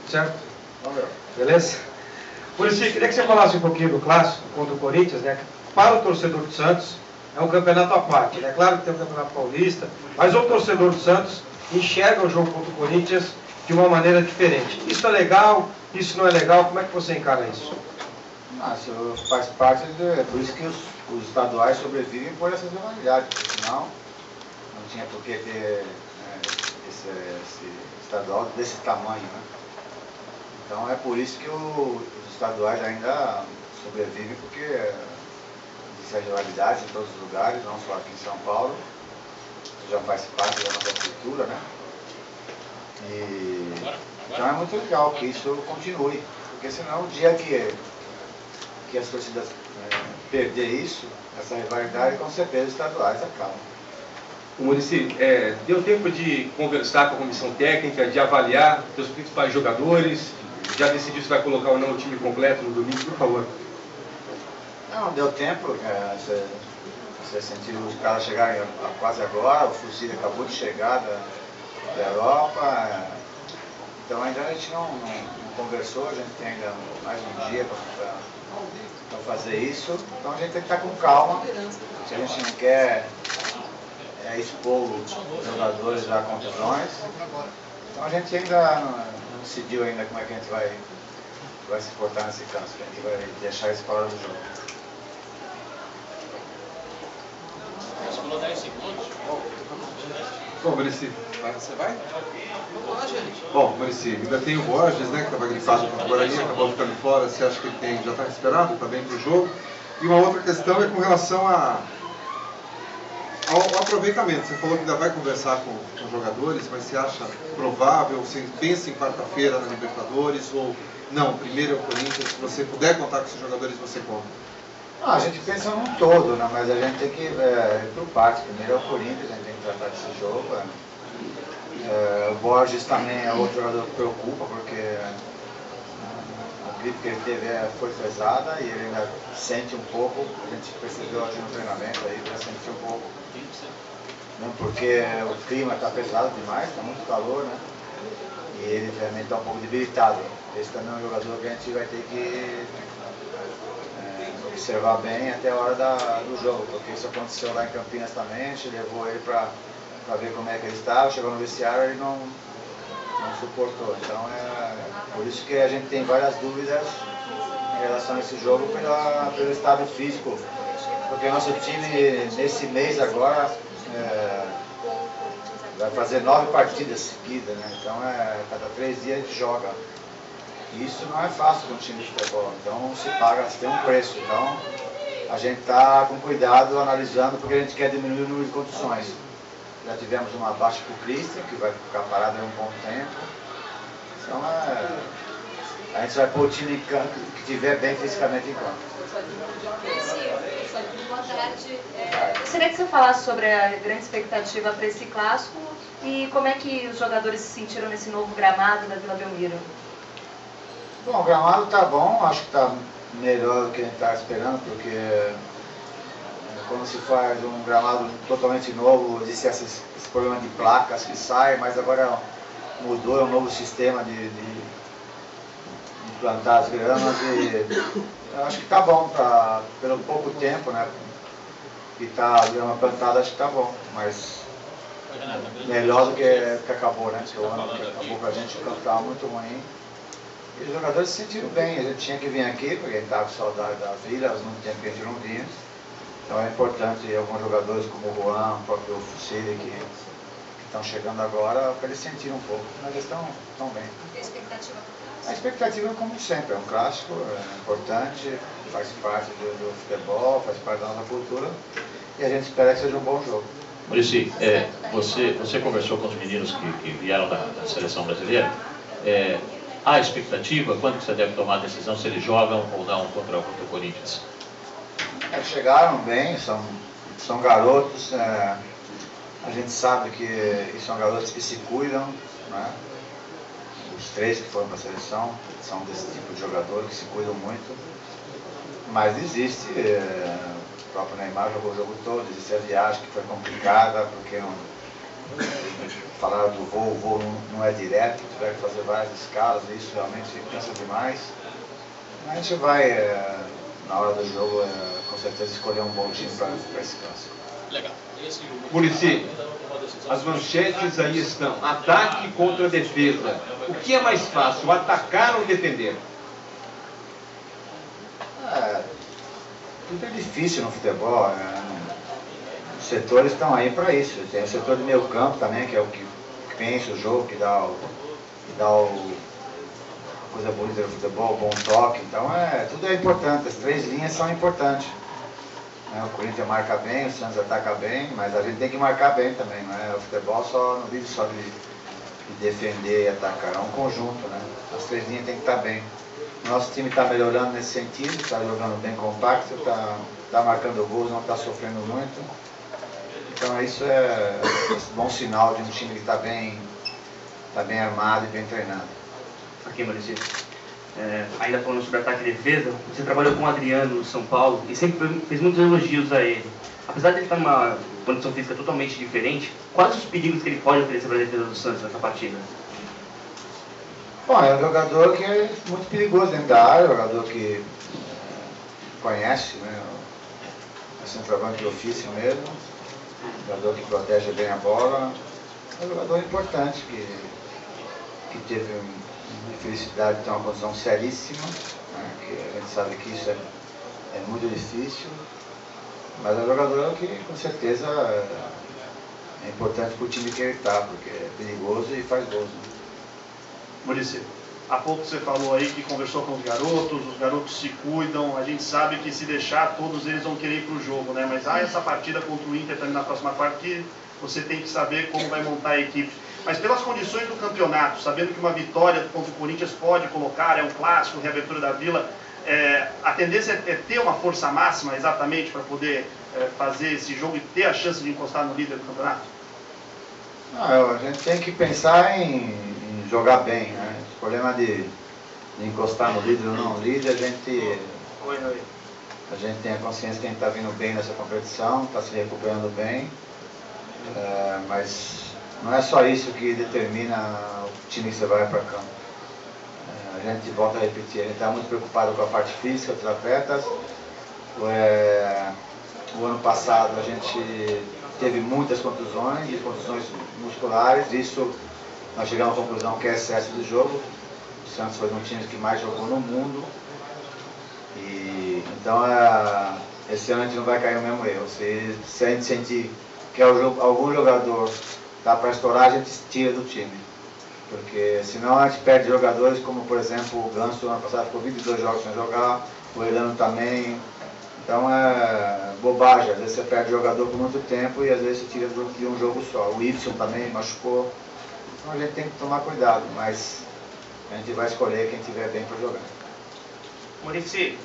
Certo? Beleza? Por isso, queria que você falasse um pouquinho do clássico contra o Corinthians, né? Para o torcedor do Santos, é um campeonato à parte, né? Claro que tem o Campeonato Paulista, mas o torcedor do Santos enxerga o jogo contra o Corinthians de uma maneira diferente. Isso é legal? Isso não é legal? Como é que você encara isso? Isso faz parte, por isso que os estaduais sobrevivem por essas rivalidades, porque senão não tinha por que ter esse estadual desse tamanho, né? Então é por isso que os estaduais ainda sobrevivem, porque existe a rivalidade em todos os lugares, não só aqui em São Paulo, que já faz parte da nossa cultura, né? Então é muito legal que isso continue, porque senão o dia que as torcidas perder isso, essa rivalidade, com certeza os estaduais acabam. O Muricy, deu tempo de conversar com a comissão técnica, de avaliar seus principais jogadores, já decidiu se vai colocar ou não o time completo no domingo, por favor? Não, deu tempo, você sentiu os caras chegarem quase agora, o Fusilli acabou de chegar da Europa, então ainda a gente não conversou, a gente tem ainda mais um dia para fazer isso, então a gente tem que estar com calma, se a gente não quer expor os jogadores a contusões, então a gente ainda não decidiu ainda como é que a gente vai se portar nesse caso, a gente vai deixar isso fora do jogo. Pulou 10 segundos. Bom, Muricy, Você vai? Vamos lá, gente. bom, Muricy, ainda tem o Borges, né, que estava gripado contra o Guarani, acabou ficando fora. Você acha que ele já está esperado, está bem para o jogo? E uma outra questão é com relação ao aproveitamento. Você falou que ainda vai conversar com os jogadores, mas você acha provável, você pensa em quarta-feira na Libertadores ou não, primeiro é o Corinthians, se você puder contar com esses jogadores, você conta? A gente pensa num todo, né? Mas a gente tem que ir por partes. Primeiro é o Corinthians, a gente tem que tratar desse jogo. O Borges também é outro jogador que preocupa, porque a gripe que ele teve foi pesada e ele ainda sente um pouco. A gente percebeu aqui no treinamento, aí já sentiu um pouco. Não, porque o clima está pesado demais, está muito calor, né? E ele realmente está um pouco debilitado. Esse também é um jogador que a gente vai ter que observar bem até a hora do jogo, porque isso aconteceu lá em Campinas também, a gente levou ele para ver como é que ele estava, chegou no vestiário e ele não suportou. Então por isso que a gente tem várias dúvidas em relação a esse jogo pelo estado físico, porque nosso time nesse mês agora vai fazer 9 partidas seguidas, né? Então cada 3 dias a gente joga. Isso não é fácil para um time de futebol, então se tem um preço. Então a gente está com cuidado analisando, porque a gente quer diminuir o número de contusões. Já tivemos uma baixa para o Christian, que vai ficar parado em um bom tempo. Então a gente vai pôr o time em campo que estiver bem fisicamente em campo. Boa tarde. Gostaria que você falasse sobre a grande expectativa para esse clássico e como é que os jogadores se sentiram nesse novo gramado da Vila Belmiro. Bom, o gramado está bom, acho que está melhor do que a gente estava esperando, porque quando se faz um gramado totalmente novo, existe esse problema de placas que saem, mas agora mudou, é um novo sistema de plantar as gramas e eu acho que está bom, pelo pouco tempo, né, que está a grama plantada, acho que está bom, mas melhor do que acabou, né, porque o ano que acabou para a gente, o campo estava muito ruim. E os jogadores se sentiram bem, a gente tinha que vir aqui, porque a gente estava com saudade da Vila, faz muito tempo que a gente não vinha. Então é importante alguns jogadores como o Juan, o próprio Fusilli, que estão chegando agora, para eles sentirem um pouco, mas eles estão bem. A expectativa, como sempre, é um clássico, é importante, faz parte do futebol, faz parte da nossa cultura, e a gente espera que seja um bom jogo. Muricy, você conversou com os meninos que vieram da seleção brasileira. Há expectativa? Quando que você deve tomar a decisão se eles jogam ou não contra o Corinthians? Chegaram bem, são garotos, a gente sabe que são garotos que se cuidam, né? Os 3 que foram para a seleção são desse tipo de jogador que se cuidam muito, mas existe, o próprio Neymar jogou o jogo todo, existe a viagem que foi complicada, porque Falaram do voo, o voo não é direto, tiver que fazer várias escalas, isso realmente cansa demais. Mas a gente vai, na hora do jogo, com certeza escolher um bom time para esse clássico. Legal. Muricy, as manchetes aí estão. Ataque contra defesa. O que é mais fácil, atacar ou defender? Tudo é difícil no futebol. Os setores estão aí para isso. Tem o setor de meio campo também, que é o que pensa o jogo, que dá coisa bonita do futebol, bom toque. Então tudo é importante, as três linhas são importantes. O Corinthians marca bem, o Santos ataca bem, mas a gente tem que marcar bem também. O futebol não vive só de defender e atacar, é um conjunto. As três linhas têm que estar bem. O nosso time está melhorando nesse sentido, está jogando bem compacto, está marcando gols, não está sofrendo muito. Então isso é um bom sinal de um time que está bem armado e bem treinado. Aqui, Maurício. Ainda falando sobre ataque e defesa, você trabalhou com o Adriano no São Paulo e sempre fez muitos elogios a ele. Apesar de ele estar numa condição física totalmente diferente, quais os perigos que ele pode oferecer para a defesa do Santos nessa partida? Bom, é um jogador que é muito perigoso dentro da área, um jogador que conhece, é centroavante de ofício mesmo, um jogador que protege bem a bola, é um jogador importante que teve uma infelicidade de ter uma condição seríssima, que a gente sabe que isso é muito difícil, mas é um jogador que com certeza é importante para o time que ele está, porque é perigoso e faz gols. Muricy, há pouco você falou aí que conversou com os garotos se cuidam, a gente sabe que se deixar todos eles vão querer ir para o jogo, mas há essa partida contra o Inter também na próxima quarta que você tem que saber como vai montar a equipe. Mas pelas condições do campeonato, sabendo que uma vitória contra o Corinthians pode colocar, é um clássico, reabertura da Vila, a tendência é ter uma força máxima exatamente para poder fazer esse jogo e ter a chance de encostar no líder do campeonato? A gente tem que pensar em jogar bem, O problema de encostar no líder ou não líder, a gente tem a consciência que a gente está vindo bem nessa competição, está se recuperando bem, mas não é só isso que determina o time que você vai para campo. A gente volta a repetir, a gente está muito preocupado com a parte física dos atletas. O ano passado a gente teve muitas contusões e contusões musculares, isso nós chegamos à conclusão que é excesso de jogo. O Santos foi um time que mais jogou no mundo. Então, esse ano a gente não vai cair no mesmo erro. Se a gente sentir que algum jogador está para estourar, a gente tira do time. Porque senão a gente perde jogadores como, por exemplo, o Ganso, no ano passado ficou 22 jogos sem jogar, o Elano também. Então é bobagem, às vezes você perde jogador por muito tempo e às vezes você tira de um jogo só. O Y também machucou. Então a gente tem que tomar cuidado, mas a gente vai escolher quem estiver bem para jogar. Muricy,